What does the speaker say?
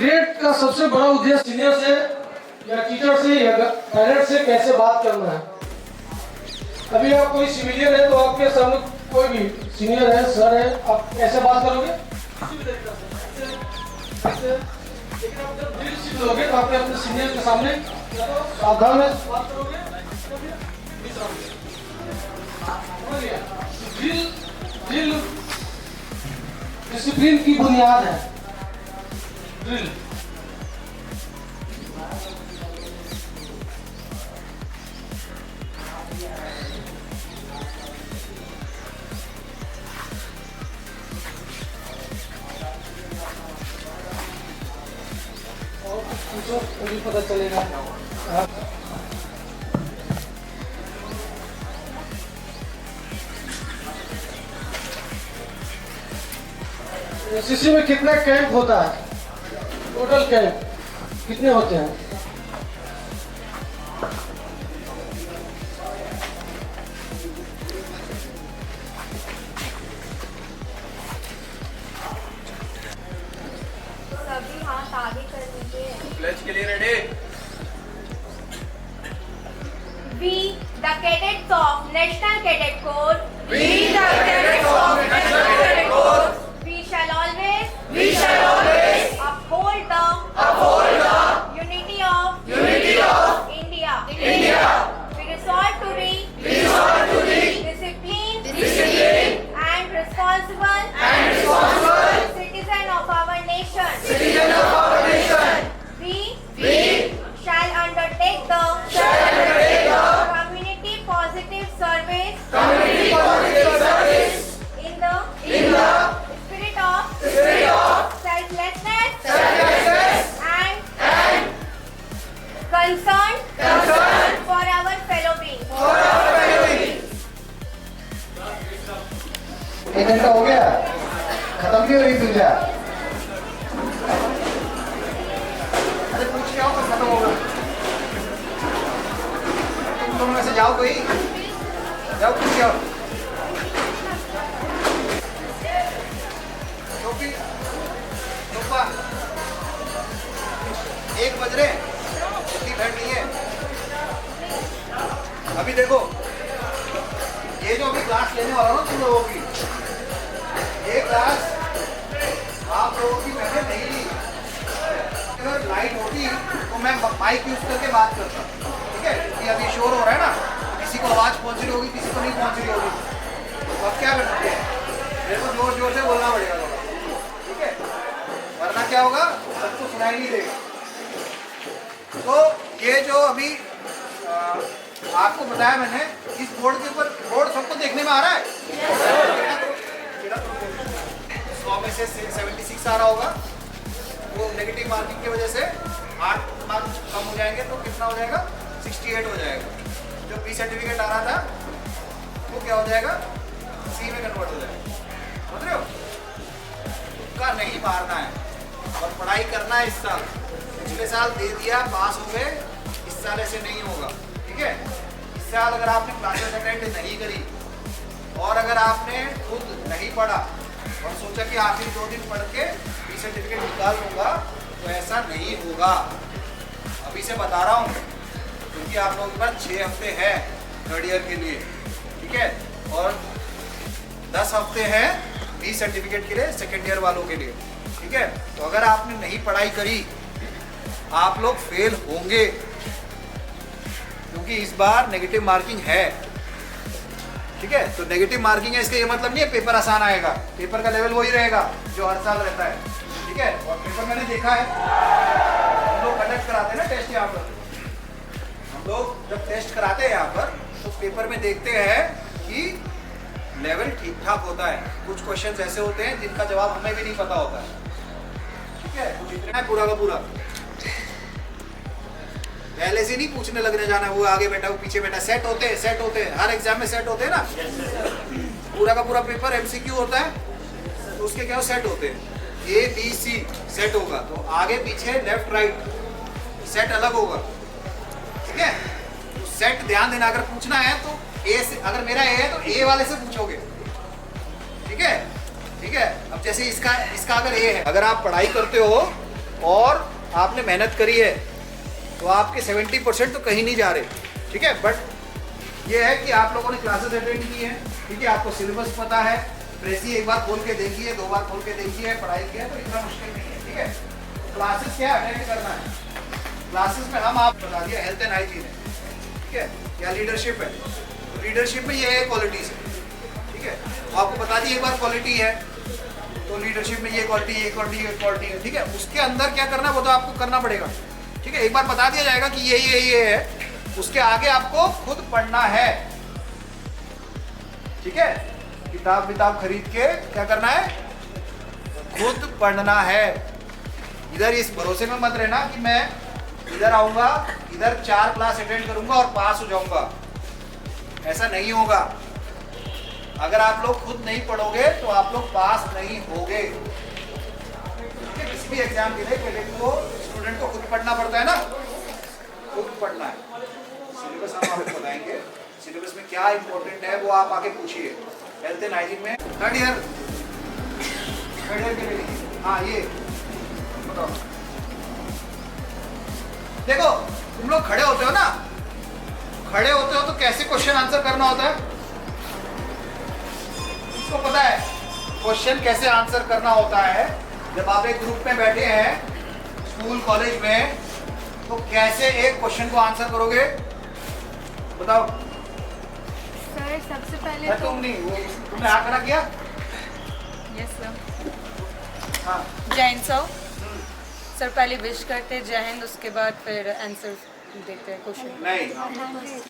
Trade का सबसे बड़ा उद्देश्य सीनियर से या टीचर से या पेरेंट्स से कैसे बात करना है। अभी आप कोई सिविलियन है तो आपके सामने कोई भी सीनियर है, सर है, आप कैसे बात करोगे? लेकिन आप जब ड्रिल सीख लोगे तो आप अपने सीनियर के सामने सावधान में बात करोगे। ड्रिल डिसिप्लिन की बुनियाद है। ड्रिल और कुछ पूछो तो भी पता चलेगा। एनसीसी में कितना कैंप होता है? टोटल कैंप कितने होते हैं? सभी हाथ आगे कर लीजिए। प्लेज के लिए ready. We the cadets of National Cadet Corps. We the cadets of National Cadet Corps. We shall always uphold the unity of India. We resolve to be disciplined and responsible citizen of our nation. We shall undertake the community positive service in the spirit of selflessness and concern for our fellow beings. एक घंटा हो गया, खत्म नहीं हो रही तुझे। अरे पूछ के आओ तो खत्म होगा। तुम दोनों में से जाओ, कोई जाओ, पूछ के आओ। टोपी टोपा 1 बज रहे, इतनी भीड़ नहीं है। अभी देखो, ये जो अभी क्लास लेने वाला ना तुम लोगों की, ये क्लास आप लोगों की मैंने नहीं ली। अगर लाइट होती तो मैं माइक यूज करके बात करता, ठीक है? क्योंकि अभी शोर हो रहा है ना, किसी को आवाज़ पहुंच रही होगी, किसी को नहीं पहुंच रही होगी, तो अब क्या कर सकते हैं? मेरे को जोर जोर से बोलना पड़ेगा थोड़ा, ठीक है? वरना क्या होगा, सबको सुनाई नहीं देगा। तो ये जो अभी आपको बताया मैंने, इस बोर्ड के ऊपर, बोर्ड सबको देखने में आ रहा है? 100 में से 76 आ रहा होगा। वो नेगेटिव मार्किंग की वजह से 8 मार्क्स कम हो जाएंगे, तो कितना हो जाएगा? 68 हो जाएगा। जो बी सर्टिफिकेट आ रहा था वो क्या हो जाएगा? सी में कन्वर्ट हो जाएगा। समझ रहे हो? तुक्का नहीं मारना है और पढ़ाई करना है। इस साल, पिछले साल दे दिया, पास हो गए, इस साल ऐसे नहीं होगा, ठीक है? इस साल अगर आपने क्लासेस अटेंड नहीं करी और अगर आपने खुद नहीं पढ़ा और सोचा कि आखिरी 2 दिन पढ़ के बी सर्टिफिकेट निकाल लूँगा, तो ऐसा नहीं होगा। अभी से बता रहा हूँ, क्योंकि आप लोगों के पास 6 हफ्ते हैं 3rd ईयर के लिए, ठीक है? और 10 हफ्ते हैं बी सर्टिफिकेट के लिए 2nd ईयर वालों के लिए, ठीक है? तो अगर आपने नहीं पढ़ाई करी, आप लोग फेल होंगे, क्योंकि इस बार नेगेटिव मार्किंग है, ठीक है? तो नेगेटिव मार्किंग है, इसका ये मतलब नहीं है पेपर आसान आएगा। पेपर का लेवल वही रहेगा जो हर साल रहता है, ठीक है? और पेपर मैंने देखा है, हम लोग कंडक्ट कराते हैं ना टेस्ट यहाँ पर। हम लोग जब टेस्ट कराते हैं यहाँ पर, तो पेपर में देखते हैं कि लेवल ठीक ठाक होता है। कुछ क्वेश्चंस ऐसे होते हैं जिनका जवाब हमें भी नहीं पता होता है, ठीक है? कुछ इतना है पूरा का पूरा, पहले से नहीं पूछने लगने जाना, वो आगे बैठा, वो पीछे बैठा। सेट होते हैं, हर एग्जाम में सेट होते हैं ना। पूरा का पूरा पेपर एमसीक्यू होता है, तो उसके क्या सेट होते हैं, ए बी सी सेट होगा, तो आगे पीछे लेफ्ट राइट सेट अलग होगा, ठीक है? तो सेट ध्यान देना, अगर पूछना है तो ए से, अगर मेरा ए है तो ए वाले से पूछोगे, ठीक है? ठीक है? अब जैसे इसका अगर ए है, अगर आप पढ़ाई करते हो और आपने मेहनत करी है तो आपके 70% तो कहीं नहीं जा रहे, ठीक है। बट ये है कि आप लोगों ने क्लासेस अटेंड की है, ठीक है, आपको सिलेबस पता है, प्रेसी एक बार खोल के देखिए, 2 बार खोल के देखिए, पढ़ाई किया तो इतना मुश्किल नहीं है, ठीक है। क्लासेस क्या अटेंड करना है, क्लासेस में हम आप बता दिया हेल्थ एंड हाइजीन है, ठीक है, या लीडरशिप है, तो लीडरशिप में ये क्वालिटीज है, ठीक है। तो आपको बता दी एक बार क्वालिटी है तो लीडरशिप में ये क्वालिटी है, ठीक है। उसके अंदर क्या करना है वो तो आपको करना पड़ेगा, ठीक है। एक बार बता दिया जाएगा कि ये है, उसके आगे आपको खुद पढ़ना है, ठीक है। किताब खरीद के क्या करना है, खुद पढ़ना है। इधर इस भरोसे में मत रहना कि मैं इधर आऊंगा, इधर 4 क्लास अटेंड करूंगा और पास हो जाऊंगा, ऐसा नहीं होगा। अगर आप लोग खुद नहीं पढ़ोगे तो आप लोग पास नहीं होगे, किसी भी एग्जाम के लिए कैडेट को, स्टूडेंट को खुद पढ़ना पड़ता है ना, खुद पढ़ना है। सिलेबस हम आपको बताएंगे, सिलेबस में क्या इंपॉर्टेंट है वो आप आके पूछिए। हेल्थ एंड हाइजीन में थर्ड ईयर के लिए लिखिए। हाँ ये बताओ, देखो तुम लोग खड़े होते हो ना, खड़े होते हो तो कैसे क्वेश्चन आंसर करना होता है, इसको पता है क्वेश्चन कैसे आंसर करना होता है। जब आप एक ग्रुप में बैठे हैं स्कूल कॉलेज में तो कैसे एक क्वेश्चन को आंसर करोगे, बताओ। सर सबसे पहले तो तुम नहीं, वो तुमने हाथ खड़ा किया। Yes sir. हाँ जय हिंद सर। सर पहले विश करते जय हिंद, उसके बाद फिर आंसर देते हैं क्वेश्चन। नहीं